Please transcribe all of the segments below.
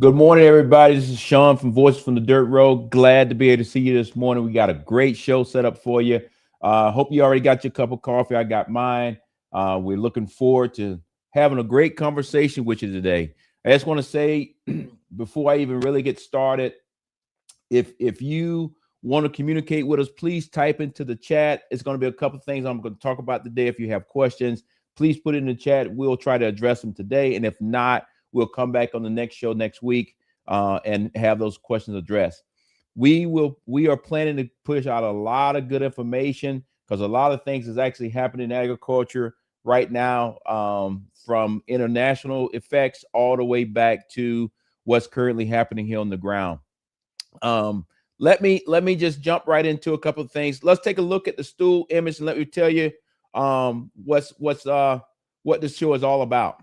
Good morning, everybody. This is Sean from Voices from the Dirt Road. Glad to be able to see you this morning. We got a great show set up for you. Hope you already got your cup of coffee. I got mine. We're looking forward to having a great conversation with you today. I just want to say, before I even really get started, if you want to communicate with us, please type into the chat. It's going to be a couple of things I'm going to talk about today. If you have questions, please put it in the chat. We'll try to address them today. And if not, we'll come back on the next show next week and have those questions addressed. We are planning to push out a lot of good information because a lot of things is actually happening in agriculture right now, from international effects all the way back to what's currently happening here on the ground. Let me just jump right into a couple of things. Let's take a look at the stool image and let me tell you what this show is all about.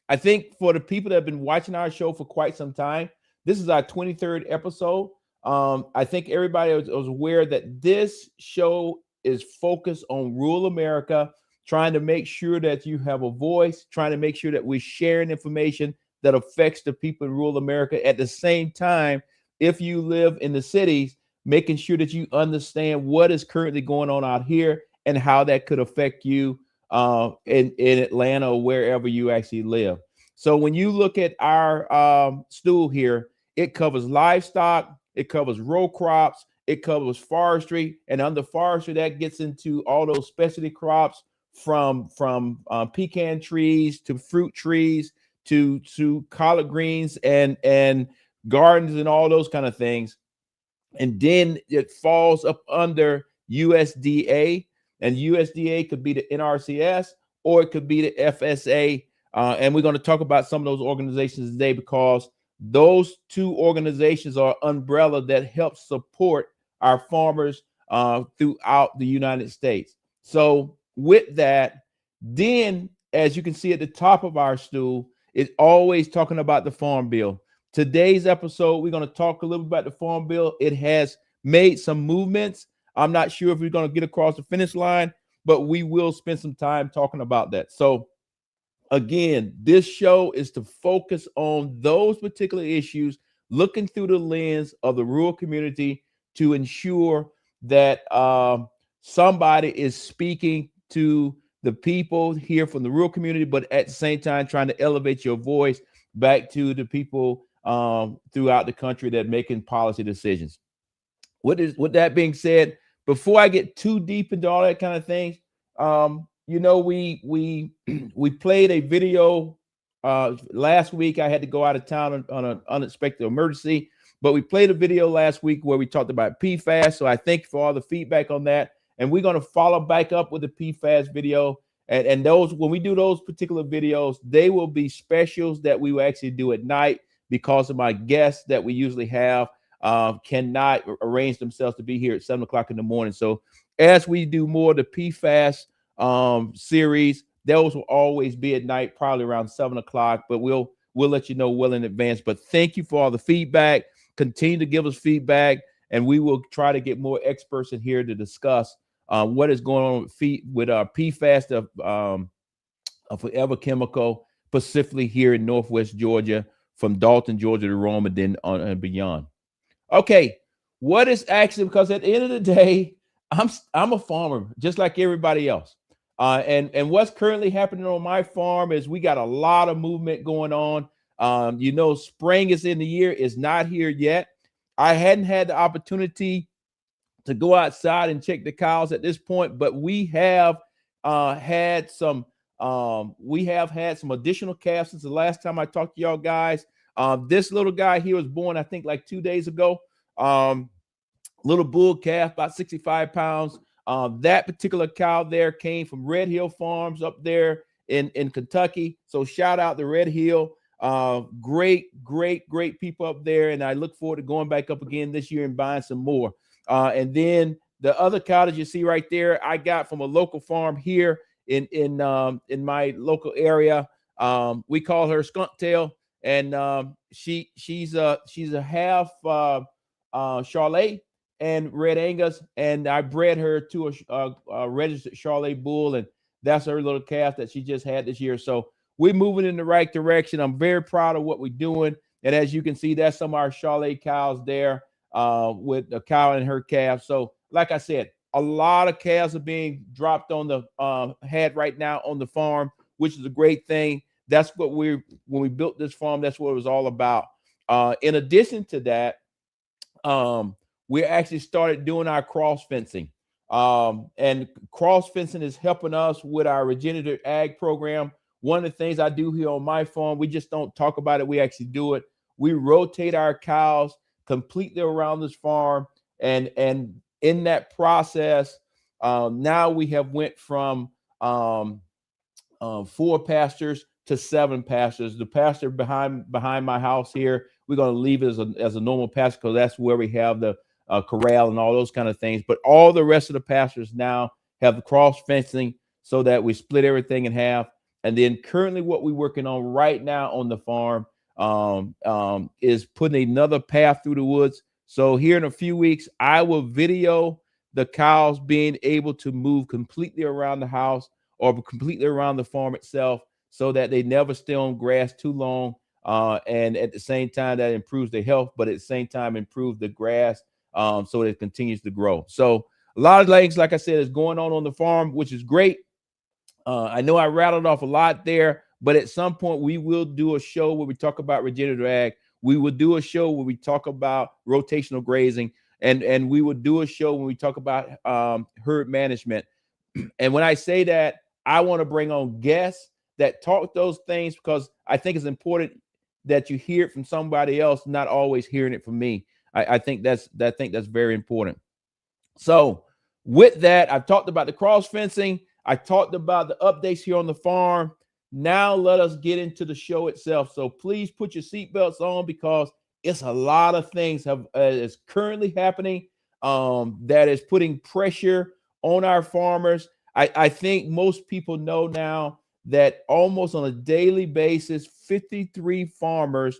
I think for the people that have been watching our show for quite some time, this is our 23rd episode. I think everybody was aware that this show is focused on rural America, trying to make sure that you have a voice, trying to make sure that we're sharing information that affects the people in rural America. At the same time, if you live in the cities, making sure that you understand what is currently going on out here and how that could affect you in Atlanta or wherever you actually live. So when you look at our stool here, it covers livestock, it covers row crops, it covers forestry, and under forestry that gets into all those specialty crops from pecan trees to fruit trees to collard greens and gardens and all those kind of things. And then it falls up under USDA, and USDA could be the NRCS or it could be the FSA. And we're going to talk about some of those organizations today because those two organizations are umbrella that help support our farmers throughout the United States. So with that, then as you can see at the top of our stool, it's always talking about the Farm Bill. Today's episode, we're going to talk a little about the Farm Bill. It has made some movements. I'm not sure if we're going to get across the finish line, but we will spend some time talking about that. So again, this show is to focus on those particular issues, looking through the lens of the rural community to ensure that somebody is speaking to the people here from the rural community, but at the same time trying to elevate your voice back to the people throughout the country that are making policy decisions. With that being said, before I get too deep into all that kind of things, we we played a video last week. I had to go out of town on an unexpected emergency, but we played a video last week where we talked about PFAS. So I thank you for all the feedback on that, and we're going to follow back up with the PFAS video. And those, when we do those particular videos, they will be specials that we will actually do at night because of my guests that we usually have cannot arrange themselves to be here at 7 o'clock in the morning. So as we do more of the PFAS series, those will always be at night, probably around 7 o'clock, but we'll let you know well in advance. But thank you for all the feedback. Continue to give us feedback, and we will try to get more experts in here to discuss what is going on with PFAS, a forever chemical, specifically here in Northwest Georgia, from Dalton, Georgia to Rome, and then on and beyond. Okay, what is actually, because at the end of the day, I'm a farmer just like everybody else. And what's currently happening on my farm is we got a lot of movement going on. Spring is in the year, is not here yet. I hadn't had the opportunity to go outside and check the cows at this point, but we have had some additional calves since the last time I talked to y'all guys. This little guy here was born, I think, like 2 days ago. Little bull calf, about 65 pounds. That particular cow there came from Red Hill Farms up there in Kentucky. So shout out to Red Hill. Great people up there. And I look forward to going back up again this year and buying some more. And then the other cow that you see right there, I got from a local farm here in my local area. We call her Skunk Tail, and she's a half Charolais and Red Angus, and I bred her to a registered Charolais bull, and that's her little calf that she just had this year. So we're moving in the right direction. I'm very proud of what we're doing. And as you can see, that's some of our Charolais cows there with the cow and her calf. So like I said, a lot of calves are being dropped on the head right now on the farm, which is a great thing. That's what when we built this farm, that's what it was all about. In addition to that, we actually started doing our cross fencing. And cross fencing is helping us with our regenerative ag program. One of the things I do here on my farm, we just don't talk about it, we actually do it. We rotate our cows completely around this farm, and in that process, now we have went from 4 pastures to 7 pastures. The pasture behind my house here, we're going to leave it as a normal pasture because that's where we have the corral and all those kind of things. But all the rest of the pastures now have the cross fencing so that we split everything in half. And then currently what we're working on right now on the farm is putting another path through the woods. So here in a few weeks, I will video the cows being able to move completely around the house or completely around the farm itself so that they never stay on grass too long. And at the same time, that improves their health, but at the same time, improve the grass so that it continues to grow. So a lot of things, like I said, is going on the farm, which is great. I know I rattled off a lot there, but at some point we will do a show where we talk about regenerative ag. We will do a show where we talk about rotational grazing, and we will do a show when we talk about herd management. And when I say that, I want to bring on guests that talk those things because I think it's important that you hear it from somebody else, not always hearing it from me. I think that's very important. So with that, I've talked about the cross fencing. I talked about the updates here on the farm. Now let us get into the show itself. So please put your seatbelts on because it's a lot of things is currently happening that is putting pressure on our farmers. I think most people know now that almost on a daily basis, 53 farmers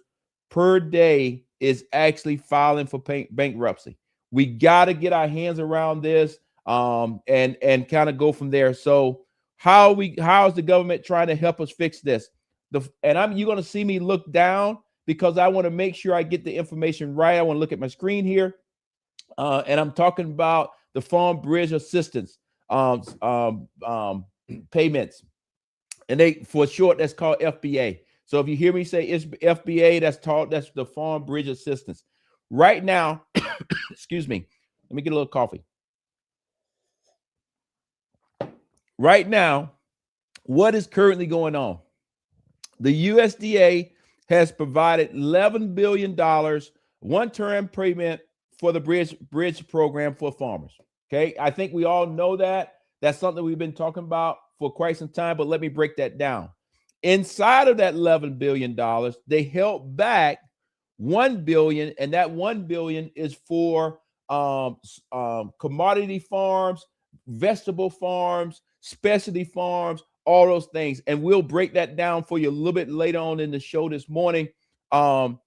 per day is actually filing for bankruptcy. We got to get our hands around this and kind of go from there. So how is the government trying to help us fix this? You're going to see me look down because I want to make sure I get the information right. I want to look at my screen here. And I'm talking about the Farm Bridge Assistance payments. And for short, that's called FBA. So if you hear me say it's FBA, that's the Farm Bridge Assistance. Right now, excuse me, let me get a little coffee. Right now, what is currently going on? The USDA has provided $11 billion one-time payment for the bridge program for farmers. Okay, I think we all know that. That's something we've been talking about for quite some time, but let me break that down. Inside of that $11 billion, they held back $1 billion, and that $1 billion is for commodity farms, vegetable farms, specialty farms, all those things. And we'll break that down for you a little bit later on in the show this morning so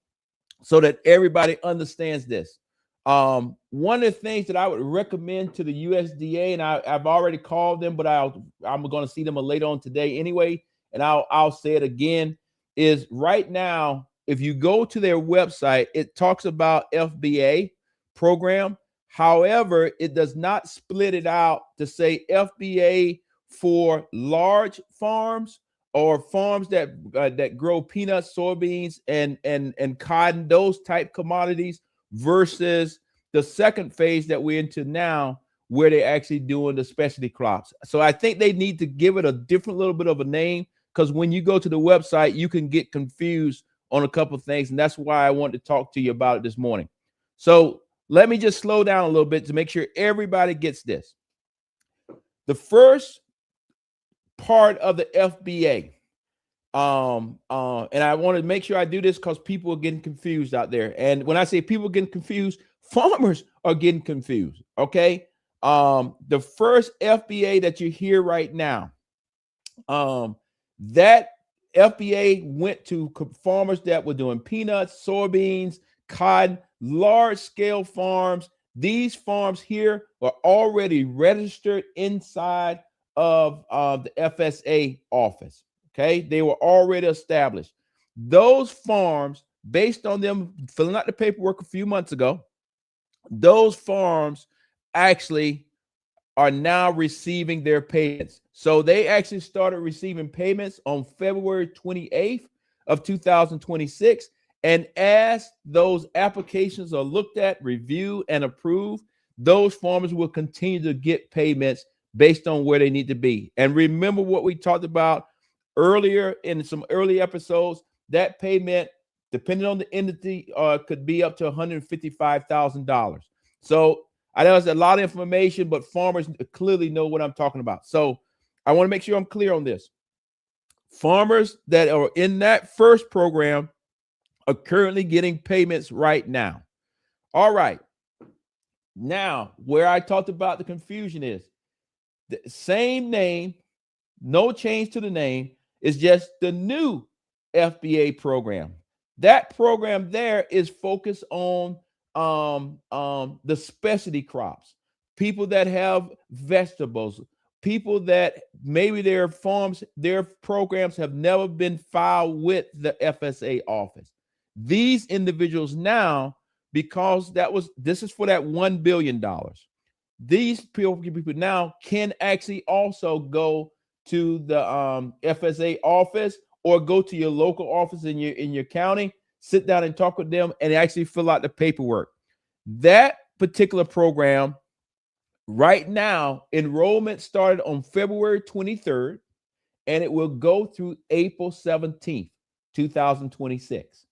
that everybody understands this. One of the things that I would recommend to the USDA, and I've already called them, but I'm going to see them later on today anyway, and I'll say it again, is right now, if you go to their website, it talks about FBA program. However, it does not split it out to say FBA for large farms or farms that grow peanuts, soybeans, and cotton, those type commodities, versus the second phase that we're into now, where they're actually doing the specialty crops. So I think they need to give it a different little bit of a name, because when you go to the website, you can get confused on a couple of things, and that's why I wanted to talk to you about it this morning. So let me just slow down a little bit to make sure everybody gets this. The first part of the FBA, and I want to make sure I do this because people are getting confused out there. And when I say people are getting confused, farmers are getting confused. Okay. The first FBA that you hear right now, that FBA went to farmers that were doing peanuts, soybeans, cotton, large scale farms. These farms here are already registered inside of the FSA office. Okay, they were already established. Those farms based on them filling out the paperwork a few months ago, those farms actually are now receiving their payments. So they actually started receiving payments on February 28th of 2026. And as those applications are looked at, reviewed, and approved, those farmers will continue to get payments based on where they need to be. And remember what we talked about earlier in some early episodes, that payment, depending on the entity, could be up to $155,000. So I know it's a lot of information, but farmers clearly know what I'm talking about. So I want to make sure I'm clear on this. Farmers that are in that first program are currently getting payments right now. All right. Now, where I talked about the confusion is the same name, no change to the name. It's just the new FBA program. That program there is focused on the specialty crops, people that have vegetables, people that maybe their farms, their programs have never been filed with the FSA office. These individuals now, because this is for that $1 billion. These people now can actually also go to the FSA office or go to your local office in your county, sit down and talk with them and actually fill out the paperwork. That particular program right now, enrollment started on February 23rd, and it will go through April 17th, 2026.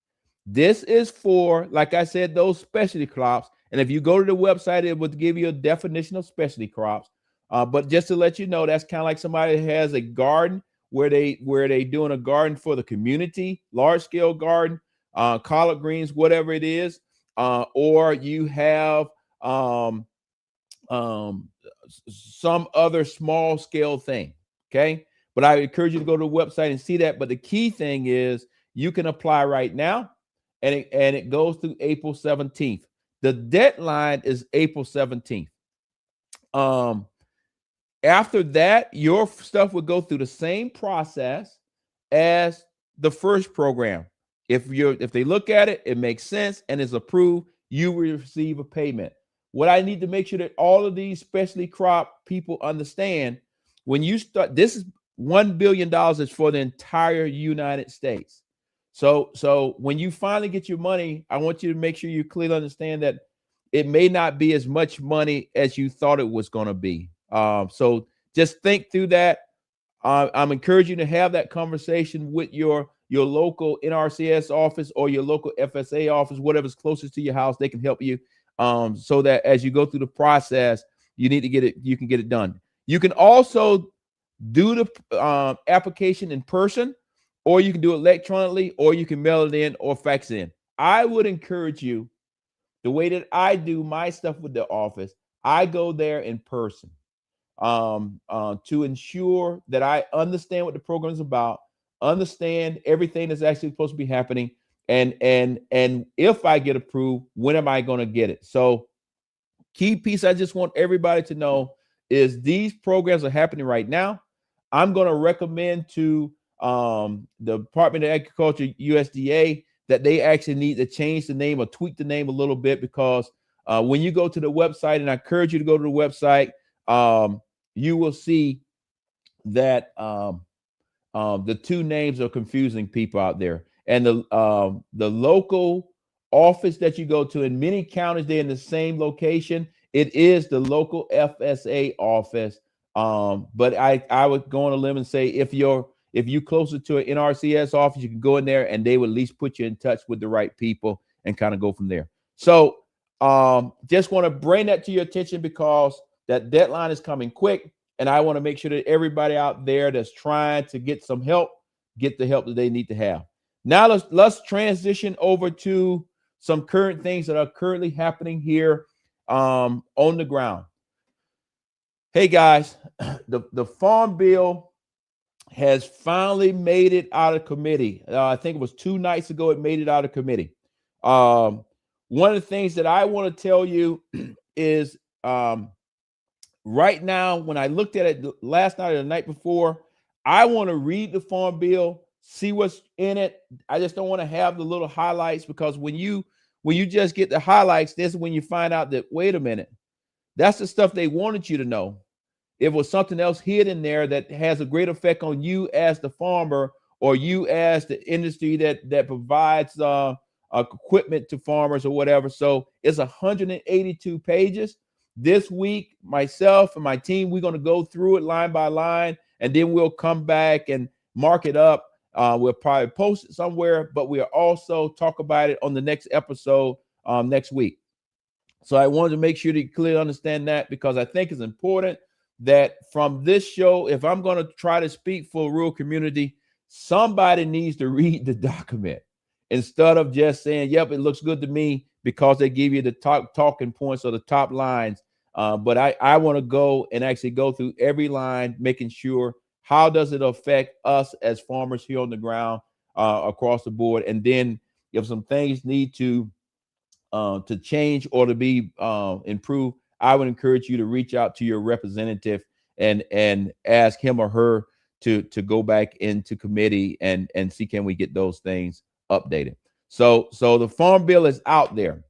This is for, like I said, those specialty crops. And if you go to the website, it will give you a definition of specialty crops. But just to let you know, that's kind of like somebody has a garden where they doing a garden for the community, large scale garden, collard greens, whatever it is, or you have some other small scale thing. Okay, but I encourage you to go to the website and see that. But the key thing is you can apply right now, and it goes through April 17th. The deadline is April 17th. After that, your stuff would go through the same process as the first program. If they look at it, it makes sense and is approved, you will receive a payment. What I need to make sure that all of these specialty crop people understand, when you start, this is $1 billion is for the entire United States. So when you finally get your money, I want you to make sure you clearly understand that it may not be as much money as you thought it was going to be. So just think through that. I'm encouraging you to have that conversation with your local NRCS office or your local FSA office, whatever's closest to your house. They can help you, so that as you go through the process, you can get it done. You can also do the application in person, or you can do it electronically, or you can mail it in or fax it in. I would encourage you, the way that I do my stuff with the office, I go there in person to ensure that I understand what the program is about, understand everything that's actually supposed to be happening, and if I get approved, when am I going to get it? So key piece I just want everybody to know is these programs are happening right now. I'm going to recommend to the Department of Agriculture, USDA, that they actually need to change the name or tweak the name a little bit, because when you go to the website, and I encourage you to go to the website, you will see that the two names are confusing people out there. And the local office that you go to, in many counties, they're in the same location. It is the local FSA office. But I would go on a limb and say, if you're closer to an NRCS office, you can go in there and they will at least put you in touch with the right people and kind of go from there. So just want to bring that to your attention, because that deadline is coming quick. And I want to make sure that everybody out there that's trying to get some help, get the help that they need to have. Now let's transition over to some current things that are currently happening here on the ground. Hey guys, the Farm Bill has finally made it out of committee. I think it was 2 nights ago it made it out of committee. One of the things that I want to tell you is right now, when I looked at it last night or the night before, I want to read the Farm Bill see what's in it. I just don't want to have the little highlights, because when you just get the highlights, this is when you find out that, wait a minute, that's the stuff they wanted you to know. If it was something else hidden there that has a great effect on you as the farmer, or you as the industry that provides equipment to farmers or whatever. So it's 182 pages. This week, myself and my team, we're going to go through it line by line, and then we'll come back and mark it up. We'll probably post it somewhere, but we'll also talk about it on the next episode next week. So I wanted to make sure that you clearly understand that, because I think it's important that from this show, if I'm going to try to speak for a rural community, somebody needs to read the document instead of just saying, yep, it looks good to me, because they give you the talking points or the top lines. But I want to go and actually go through every line, making sure how does it affect us as farmers here on the ground across the board. And then if some things need to change or to be improved, I would encourage you to reach out to your representative and ask him or her to go back into committee and see, can we get those things updated. So the Farm Bill is out there,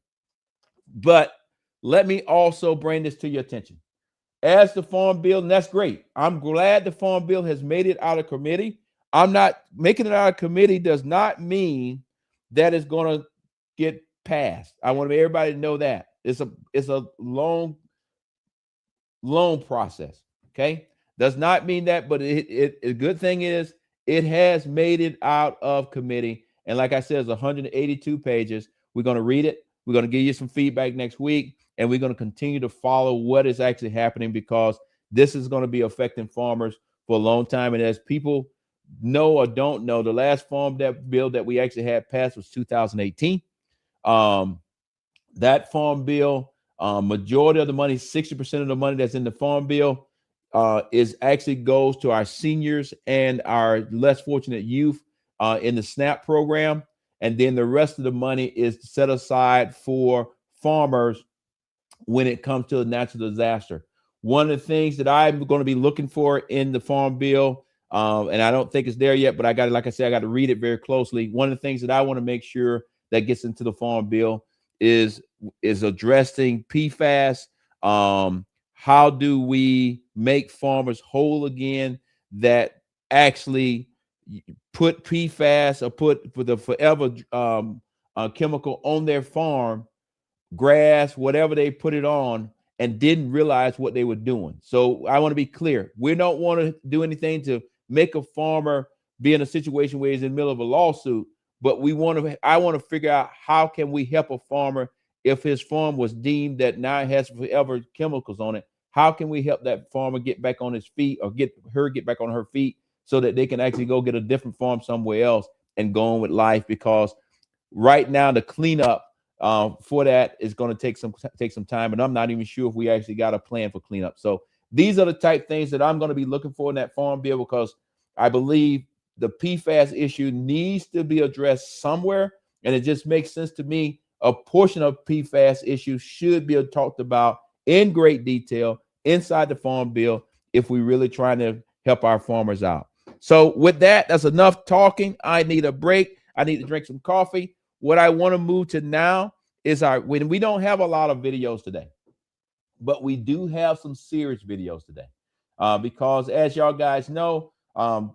but let me also bring this to your attention. As the Farm Bill, and that's great. I'm glad the Farm Bill has made it out of committee. I'm not making it out of committee does not mean that it's going to get passed. I want everybody to know that it's a long process. Okay, does not mean that, but a good thing is it has made it out of committee. And like I said, it's 182 pages. We're going to read it. We're going to give you some feedback next week, and we're going to continue to follow what is actually happening, because this is going to be affecting farmers for a long time. And as people know or don't know, the last farm bill that we actually had passed was 2018. That farm bill, majority of the money, 60% of the money that's in the farm bill is actually goes to our seniors and our less fortunate youth in the SNAP program. And then the rest of the money is set aside for farmers when it comes to a natural disaster. One of the things that I'm going to be looking for in the farm bill, and I don't think it's there yet, but I got to, like I said, I got to read it very closely. One of the things that I want to make sure that gets into the farm bill is addressing PFAS. How do we make farmers whole again that actually put PFAS or put the forever chemical on their farm, grass, whatever they put it on, and didn't realize what they were doing. So I want to be clear. We don't want to do anything to make a farmer be in a situation where he's in the middle of a lawsuit, but I want to figure out how can we help a farmer if his farm was deemed that now it has forever chemicals on it. How can we help that farmer get back on his feet, or get back on her feet, so that they can actually go get a different farm somewhere else and go on with life? Because right now the cleanup for that is going to take some time, and I'm not even sure if we actually got a plan for cleanup. So these are the type things that I'm going to be looking for in that farm bill, because I believe the PFAS issue needs to be addressed somewhere, and it just makes sense to me. A portion of PFAS issues should be talked about in great detail inside the farm bill if we really trying to help our farmers out. So with that, that's enough talking. I need a break. I need to drink some coffee. What I want to move to now is when we don't have a lot of videos today, but we do have some serious videos today, because as y'all guys know,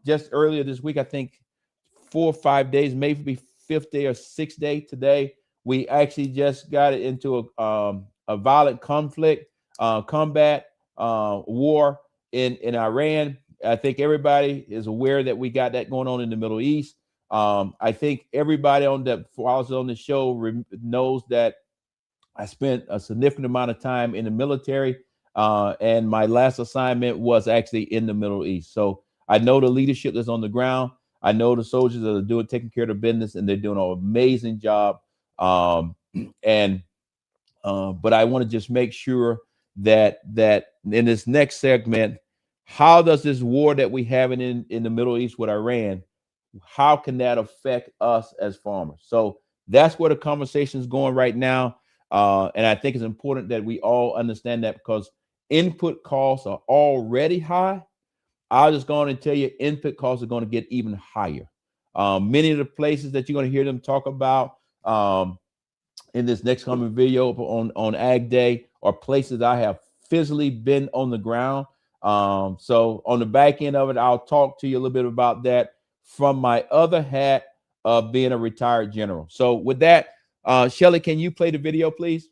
just earlier this week, I think 4 or 5 days, maybe 5th day or 6th day today, we actually just got into a violent combat war in Iran. I think everybody is aware that we got that going on in the Middle East. I think everybody follows on the show knows that I spent a significant amount of time in the military, and my last assignment was actually in the Middle East. So I know the leadership that's on the ground. I know the soldiers that are taking care of the business, and they're doing an amazing job. But I want to just make sure that in this next segment, how does this war that we have in the Middle East with Iran, how can that affect us as farmers? So that's where the conversation is going right now. And I think it's important that we all understand that, because input costs are already high. I'll just go on and tell you, input costs are going to get even higher. Many of the places that you're going to hear them talk about in this next coming video on Ag Day are places I have physically been on the ground. So on the back end of it, I'll talk to you a little bit about that from my other hat of being a retired general. So with that, Shelly, can you play the video, please?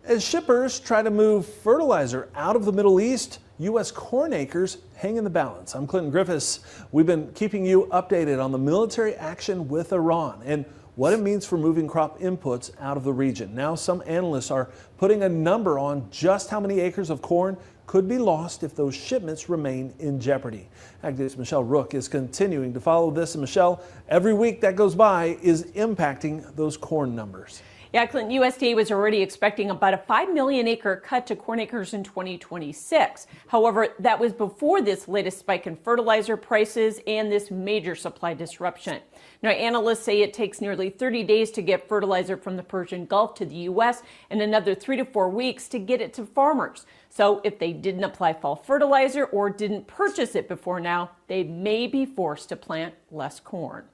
As shippers try to move fertilizer out of the Middle East, U.S. corn acres hang in the balance. I'm Clinton Griffiths. We've been keeping you updated on the military action with Iran and what it means for moving crop inputs out of the region. Now, some analysts are putting a number on just how many acres of corn could be lost if those shipments remain in jeopardy. AgDay's Michelle Rook is continuing to follow this. And Michelle, every week that goes by is impacting those corn numbers. Yeah, Clinton, USDA was already expecting about a 5 million acre cut to corn acres in 2026. However, that was before this latest spike in fertilizer prices and this major supply disruption. Now, analysts say it takes nearly 30 days to get fertilizer from the Persian Gulf to the U.S. and another 3 to 4 weeks to get it to farmers. So if they didn't apply fall fertilizer or didn't purchase it before now, they may be forced to plant less corn.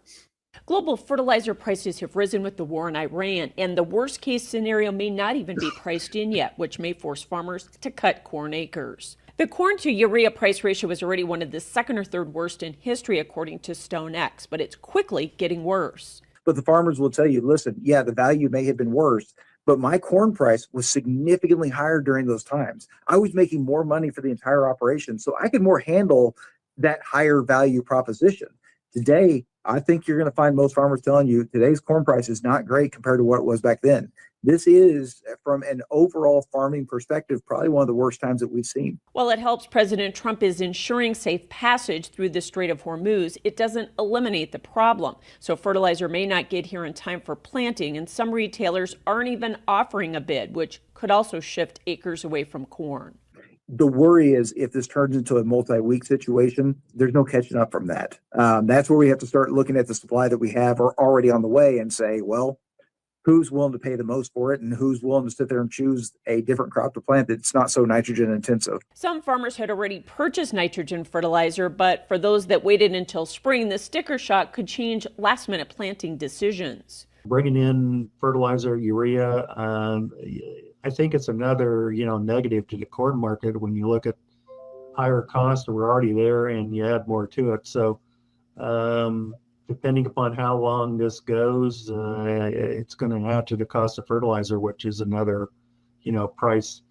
Global fertilizer prices have risen with the war in Iran, and the worst case scenario may not even be priced in yet, which may force farmers to cut corn acres. The corn to urea price ratio is already one of the second or third worst in history, according to StoneX, but it's quickly getting worse. But the farmers will tell you, listen, yeah, the value may have been worse, but my corn price was significantly higher during those times. I was making more money for the entire operation, so I could more handle that higher value proposition. Today, I think you're going to find most farmers telling you today's corn price is not great compared to what it was back then. This is, from an overall farming perspective, probably one of the worst times that we've seen. While it helps President Trump is ensuring safe passage through the Strait of Hormuz, it doesn't eliminate the problem. So fertilizer may not get here in time for planting, and some retailers aren't even offering a bid, which could also shift acres away from corn. The worry is if this turns into a multi-week situation, there's no catching up from that. That's where we have to start looking at the supply that we have or already on the way and say, well, who's willing to pay the most for it and who's willing to sit there and choose a different crop to plant that's not so nitrogen intensive. Some farmers had already purchased nitrogen fertilizer, but for those that waited until spring, the sticker shock could change last-minute planting decisions. Bringing in fertilizer, urea, I think it's another, negative to the corn market when you look at higher costs that were already there and you add more to it. So depending upon how long this goes, it's going to add to the cost of fertilizer, which is another, price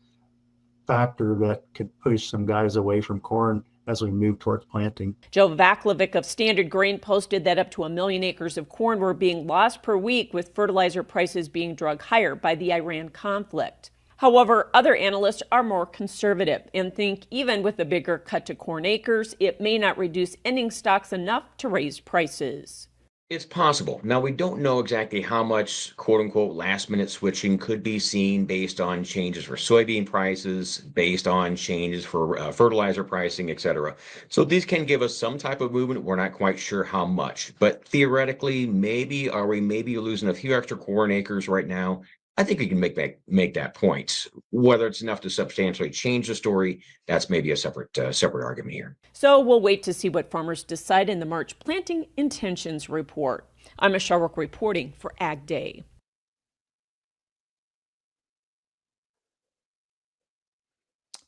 factor that could push some guys away from corn as we move towards planting. Joe Vaklovic of Standard Grain posted that up to 1 million acres of corn were being lost per week, with fertilizer prices being dragged higher by the Iran conflict. However, other analysts are more conservative and think even with a bigger cut to corn acres, it may not reduce ending stocks enough to raise prices. It's possible. Now, we don't know exactly how much quote-unquote last-minute switching could be seen based on changes for soybean prices, based on changes for fertilizer pricing, etc. So these can give us some type of movement. We're not quite sure how much. But theoretically, maybe losing a few extra corn acres right now? I think we can make that point. Whether it's enough to substantially change the story, that's maybe a separate argument here. So we'll wait to see what farmers decide in the March planting intentions report. I'm Michelle Rook reporting for Ag Day.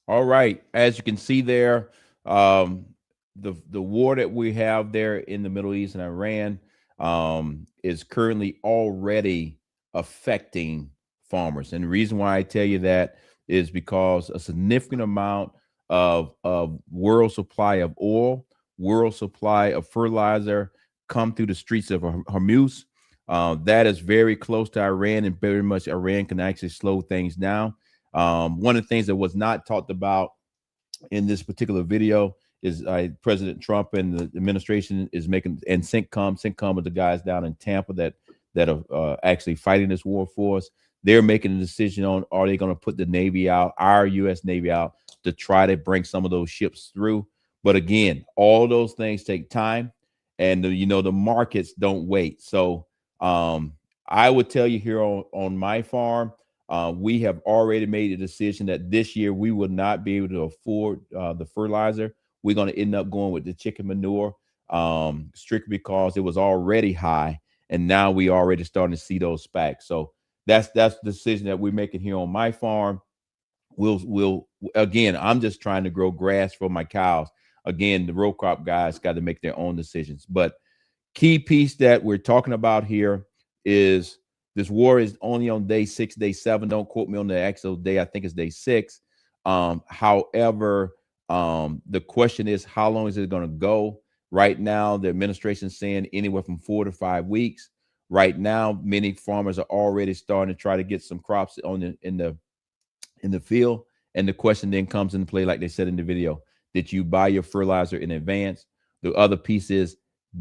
All right, as you can see there, the war that we have there in the Middle East and Iran is currently already affecting farmers. And the reason why I tell you that is because a significant amount of world supply of oil, world supply of fertilizer come through the streets of Hormuz. That is very close to Iran, and very much Iran can actually slow things down. One of the things that was not talked about in this particular video is President Trump and the administration is making, and CENTCOM are the guys down in Tampa that are actually fighting this war for us. They're making a decision on, are they going to put the Navy out, our U.S. Navy out, to try to bring some of those ships through. But again, all those things take time, and the markets don't wait. So I would tell you here on my farm, we have already made a decision that this year we will not be able to afford the fertilizer. We're going to end up going with the chicken manure. strictly because it was already high, and now we already starting to see those spikes. So that's the decision that we're making here on my farm. We'll again, I'm just trying to grow grass for my cows. Again, the row crop guys got to make their own decisions. But key piece that we're talking about here is this war is only on day 6, day 7. Don't quote me on the actual day. I think it's day 6. However, the question is, how long is it going to go? Right now, the administration is saying anywhere from 4 to 5 weeks. Right now, many farmers are already starting to try to get some crops in the field. And the question then comes into play, like they said in the video: did you buy your fertilizer in advance? The other piece is,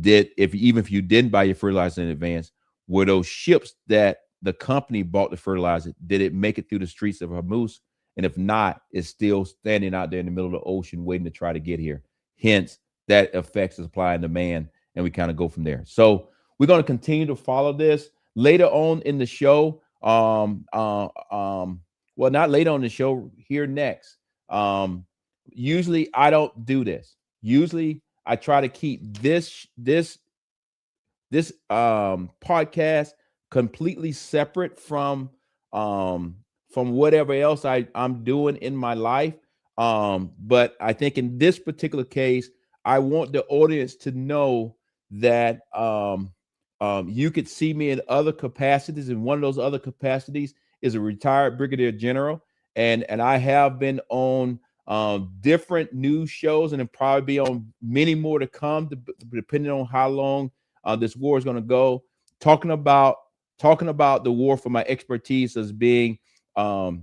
even if you didn't buy your fertilizer in advance, were those ships that the company bought the fertilizer, did it make it through the streets of Hormuz? And if not, it's still standing out there in the middle of the ocean waiting to try to get here. Hence, that affects the supply and demand, and we kind of go from there. So we're going to continue to follow this later on in the show. Well, not later on the show, here next. Usually I don't do this. Usually I try to keep this podcast completely separate from whatever else I'm doing in my life. But I think in this particular case, I want the audience to know that you could see me in other capacities, and one of those other capacities is a retired brigadier general, and I have been on different news shows, and it'll probably be on many more to come, depending on how long this war is going to go. Talking about the war from my expertise as being a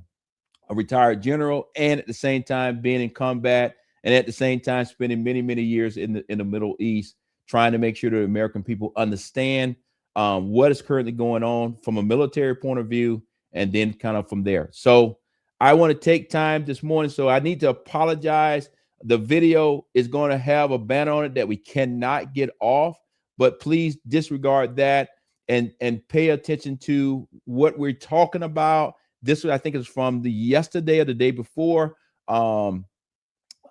retired general, and at the same time being in combat, and at the same time spending many years in the Middle East, trying to make sure the American people understand what is currently going on from a military point of view, and then kind of from there. So I want to take time this morning. So I need to apologize. The video is going to have a banner on it that we cannot get off, but please disregard that and pay attention to what we're talking about. This, I think, is from the yesterday or the day before. And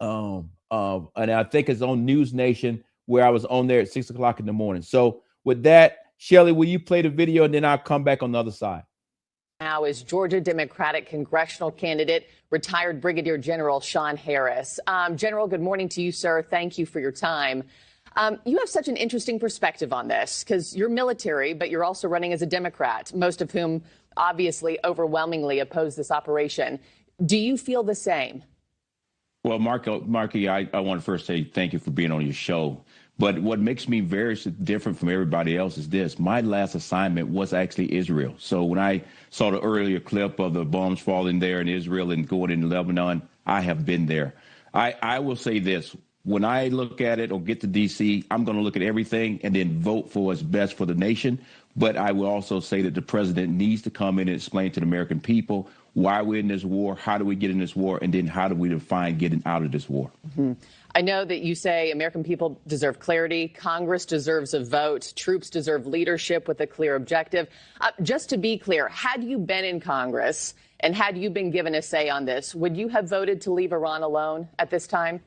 I think it's on News Nation, where I was on there at 6 o'clock in the morning. So with that, Shelley, will you play the video, and then I'll come back on the other side? Now is Georgia Democratic congressional candidate, retired Brigadier General Sean Harris. General, good morning to you, sir. Thank you for your time. You have such an interesting perspective on this, because you're military, but you're also running as a Democrat, most of whom obviously overwhelmingly oppose this operation. Do you feel the same? Well, Marky, I want to first say thank you for being on your show. But what makes me very different from everybody else is this: my last assignment was actually Israel. So when I saw the earlier clip of the bombs falling there in Israel and going in Lebanon, I have been there. I will say this: when I look at it or get to D.C., I'm going to look at everything and then vote for what's best for the nation. But I will also say that the president needs to come in and explain to the American people why we're in this war, how do we get in this war, and then how do we define getting out of this war. Mm-hmm. I know that you say American people deserve clarity, Congress deserves a vote, troops deserve leadership with a clear objective. Just to be clear, had you been in Congress and had you been given a say on this, would you have voted to leave Iran alone at this time?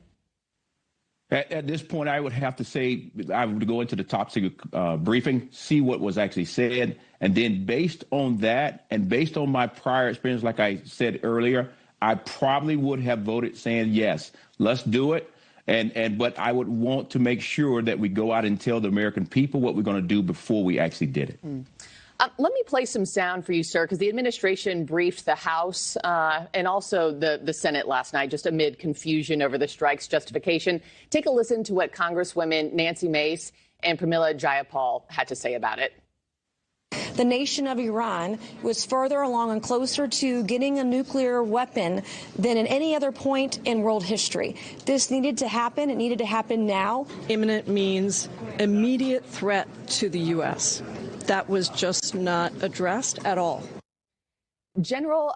At this point, I would have to say I would go into the top secret briefing, see what was actually said, and then based on that and based on my prior experience, like I said earlier, I probably would have voted saying, yes, let's do it. But I would want to make sure that we go out and tell the American people what we're going to do before we actually did it. Let me play some sound for you, sir, because the administration briefed the House and also the Senate last night, just amid confusion over the strike's justification. Take a listen to what Congresswomen Nancy Mace and Pramila Jayapal had to say about it. The nation of Iran was further along and closer to getting a nuclear weapon than at any other point in world history. This needed to happen. It needed to happen now. Imminent means immediate threat to the U.S. That was just not addressed at all. General,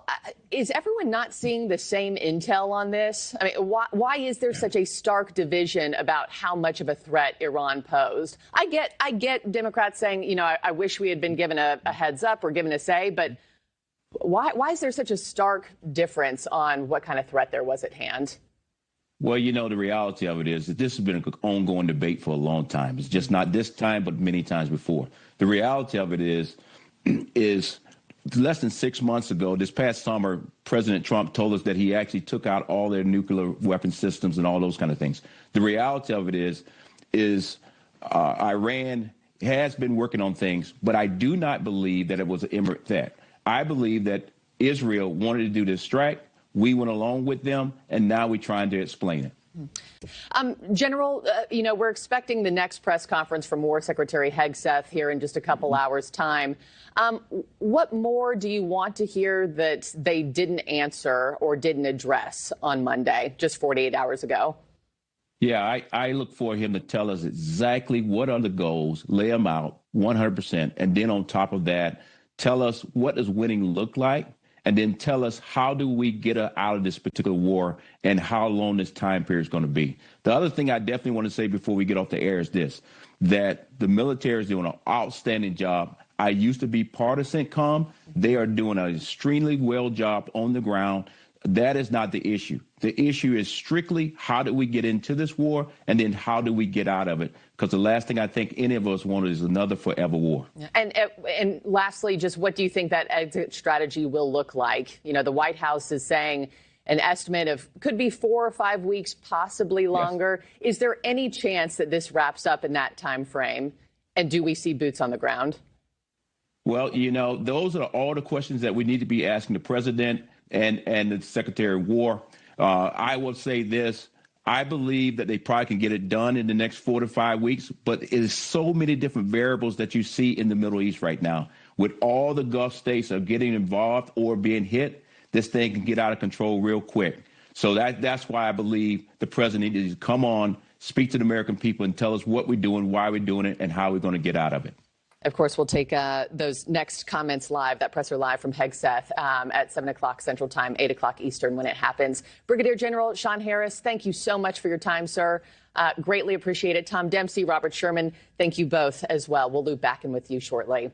is everyone not seeing the same intel on this? I mean, why is there such a stark division about how much of a threat Iran posed? I get Democrats saying, you know, I wish we had been given a heads up or given a say, but why is there such a stark difference on what kind of threat there was at hand? Well, the reality of it is that this has been an ongoing debate for a long time. It's just not this time, but many times before. The reality of it is less than 6 months ago, this past summer, President Trump told us that he actually took out all their nuclear weapon systems and all those kind of things. The reality of it is Iran has been working on things, but I do not believe that it was an imminent threat. I believe that Israel wanted to do this strike. We went along with them, and now we're trying to explain it. General, we're expecting the next press conference from War Secretary Hegseth here in just a couple hours' time. What more do you want to hear that they didn't answer or didn't address on Monday, just 48 hours ago? Yeah, I look for him to tell us exactly what are the goals, lay them out 100%, and then on top of that, tell us what does winning look like, and then tell us how do we get out of this particular war and how long this time period is going to be. The other thing I definitely want to say before we get off the air is this, that the military is doing an outstanding job. I used to be part of CENTCOM. They are doing an extremely well job on the ground. That is not the issue. The issue is strictly how do we get into this war, and then how do we get out of it? Because the last thing I think any of us want is another forever war. And lastly, just what do you think that exit strategy will look like? The White House is saying an estimate of could be 4 or 5 weeks, possibly longer. Yes. Is there any chance that this wraps up in that time frame? And do we see boots on the ground? Well, those are all the questions that we need to be asking the president and the Secretary of War. I will say this. I believe that they probably can get it done in the next 4 to 5 weeks, but it is so many different variables that you see in the Middle East right now. With all the Gulf states are getting involved or being hit, this thing can get out of control real quick. So that's why I believe the president needs to come on, speak to the American people, and tell us what we're doing, why we're doing it, and how we're going to get out of it. Of course, we'll take those next comments live, that presser live from Hegseth at 7 o'clock Central Time, 8 o'clock Eastern when it happens. Brigadier General Sean Harris, thank you so much for your time, sir. Greatly appreciate it. Tom Dempsey, Robert Sherman, thank you both as well. We'll loop back in with you shortly.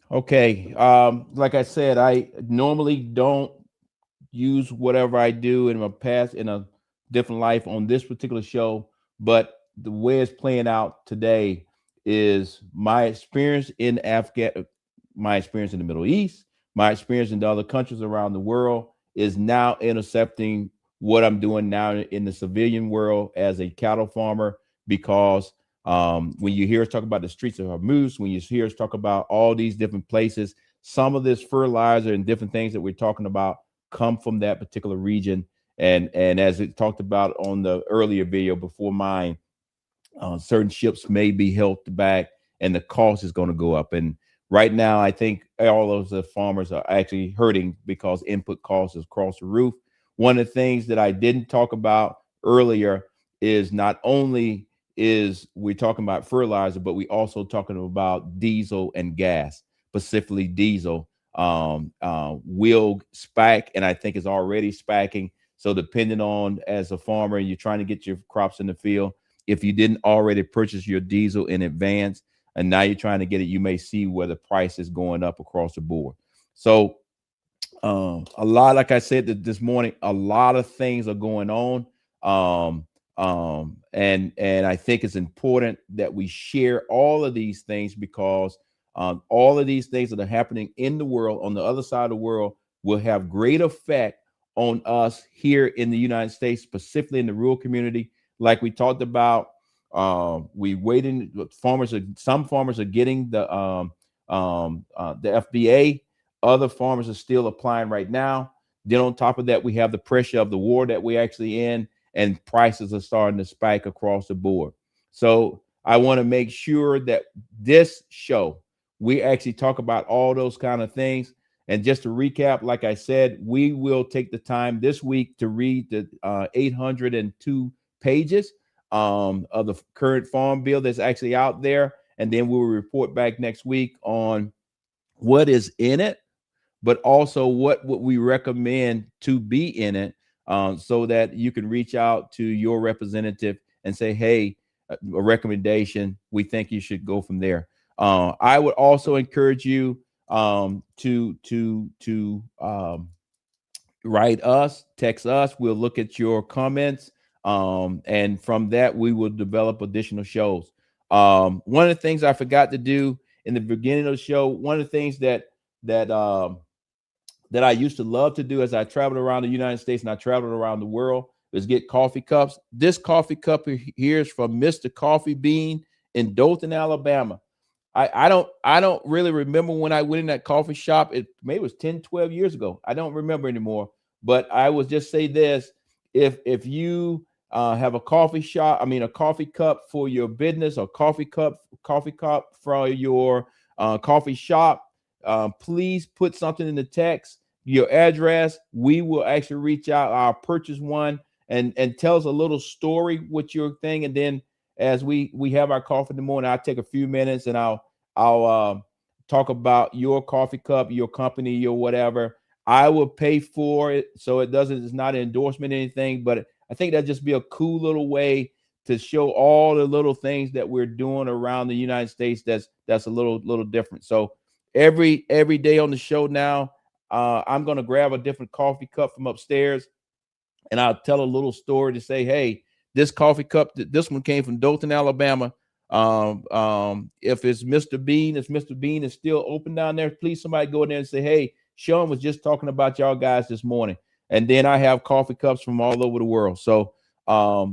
Okay. Like I said, I normally don't use whatever I do in my past in a different life on this particular show, but the way it's playing out today is my experience in my experience in the Middle East, my experience in the other countries around the world is now intercepting what I'm doing now in the civilian world as a cattle farmer, because when you hear us talk about the streets of Hormuz, when you hear us talk about all these different places, some of this fertilizer and different things that we're talking about come from that particular region. And as it talked about on the earlier video before mine, certain ships may be held back and the cost is going to go up. And right now, I think all of the farmers are actually hurting because input costs is across the roof. One of the things that I didn't talk about earlier is not only is we're talking about fertilizer, but we also talking about diesel and gas, specifically diesel will spike, and I think it's already spiking. So depending on, as a farmer, you're trying to get your crops in the field, if you didn't already purchase your diesel in advance and now you're trying to get it, you may see where the price is going up across the board. So a lot, like I said this morning, a lot of things are going on. And I think it's important that we share all of these things, because all of these things that are happening in the world, on the other side of the world, will have great effect on us here in the United States, specifically in the rural community. Like we talked about, we waiting. Some farmers are getting the FBA. Other farmers are still applying right now. Then on top of that, we have the pressure of the war that we're actually in, and prices are starting to spike across the board. So I want to make sure that this show, we actually talk about all those kind of things. And just to recap, like I said, we will take the time this week to read the 802 pages of the current farm bill that's actually out there. And then we will report back next week on what is in it, but also what would we recommend to be in it, so that you can reach out to your representative and say, hey, a recommendation, we think you should go from there. I would also encourage you to write us, text us. We'll look at your comments. And from that, we will develop additional shows. One of the things I forgot to do in the beginning of the show, one of the things that I used to love to do as I traveled around the United States and I traveled around the world is get coffee cups. This coffee cup here is from Mr. Coffee Bean in Dothan, Alabama. I don't really remember when I went in that coffee shop. It maybe was 10, 12 years ago. I don't remember anymore. But I would just say this: if you have a coffee cup for your business, or coffee cup for your coffee shop, please put something in the text, your address. We will actually reach out. I'll purchase one and tell us a little story with your thing, and then as we have our coffee in the morning, I'll take a few minutes and I'll talk about your coffee cup, your company, your whatever. I will pay for it, so it's not an endorsement or anything, but I think that'd just be a cool little way to show all the little things that we're doing around the United States that's a little different. So every day on the show now, I'm going to grab a different coffee cup from upstairs, and I'll tell a little story to say, hey, this coffee cup, this one came from Dothan, Alabama. If it's Mr. Bean, is still open down there, please somebody go in there and say, hey, Sean was just talking about y'all guys this morning. And then I have coffee cups from all over the world. So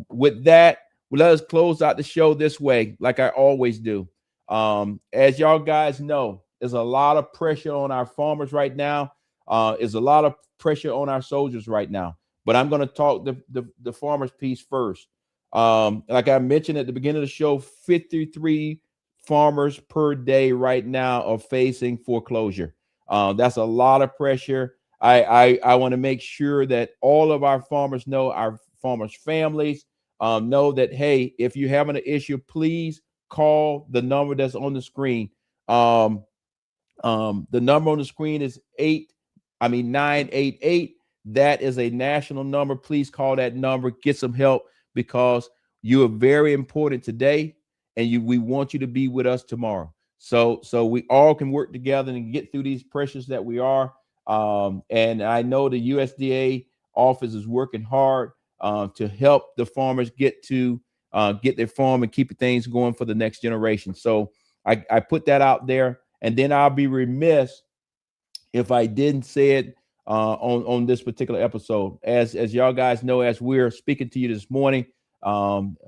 with that, let us close out the show this way, like I always do. As y'all guys know, there's a lot of pressure on our farmers right now. There's a lot of pressure on our soldiers right now. But I'm going to talk the farmers piece first. Like I mentioned at the beginning of the show, 53 farmers per day right now are facing foreclosure. That's a lot of pressure. I want to make sure that all of our farmers know, our farmers' families know that, hey, if you're having an issue, please call the number that's on the screen. The number on the screen is 988. That is a national number. Please call that number, get some help, because you are very important today, and we want you to be with us tomorrow. So we all can work together and get through these pressures that we are. And I know the USDA office is working hard to help the farmers get their farm and keep things going for the next generation. So I put that out there, and then I'll be remiss if I didn't say it on this particular episode. As y'all guys know, as we're speaking to you this morning,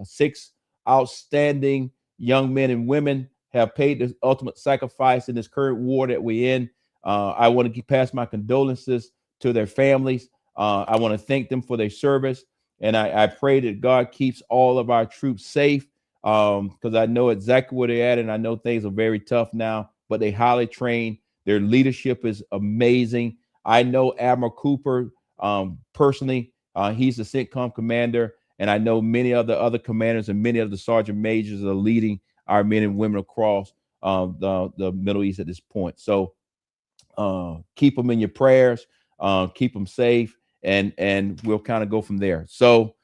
6 outstanding young men and women have paid the ultimate sacrifice in this current war that we're in. I want to pass my condolences to their families. I want to thank them for their service, and I pray that God keeps all of our troops safe, because I know exactly where they're at, and I know things are very tough now, but they highly trained. Their leadership is amazing. I know Admiral Cooper personally. He's the CENTCOM commander, and I know many of the other commanders and many of the sergeant majors are leading our men and women across the Middle East at this point. So keep them in your prayers, keep them safe, and we'll kind of go from there. So,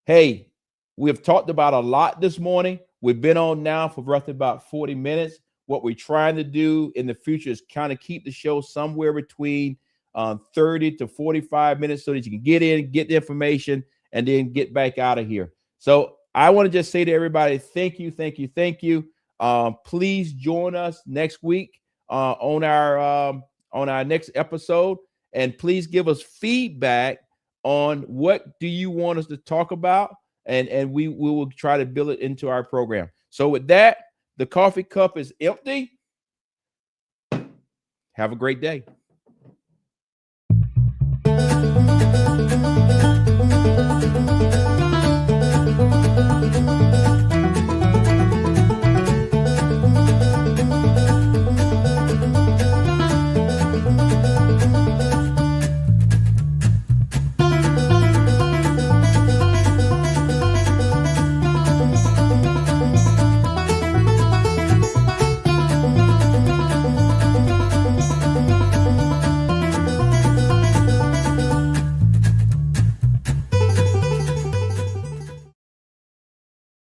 hey, we've talked about a lot this morning. We've been on now for roughly about 40 minutes. What we're trying to do in the future is kind of keep the show somewhere between 30 to 45 minutes so that you can get in, get the information, and then get back out of here. So I want to just say to everybody, thank you. Please join us next week on our next episode, and please give us feedback on what do you want us to talk about, and we will try to build it into our program. So with that, the coffee cup is empty. Have a great day.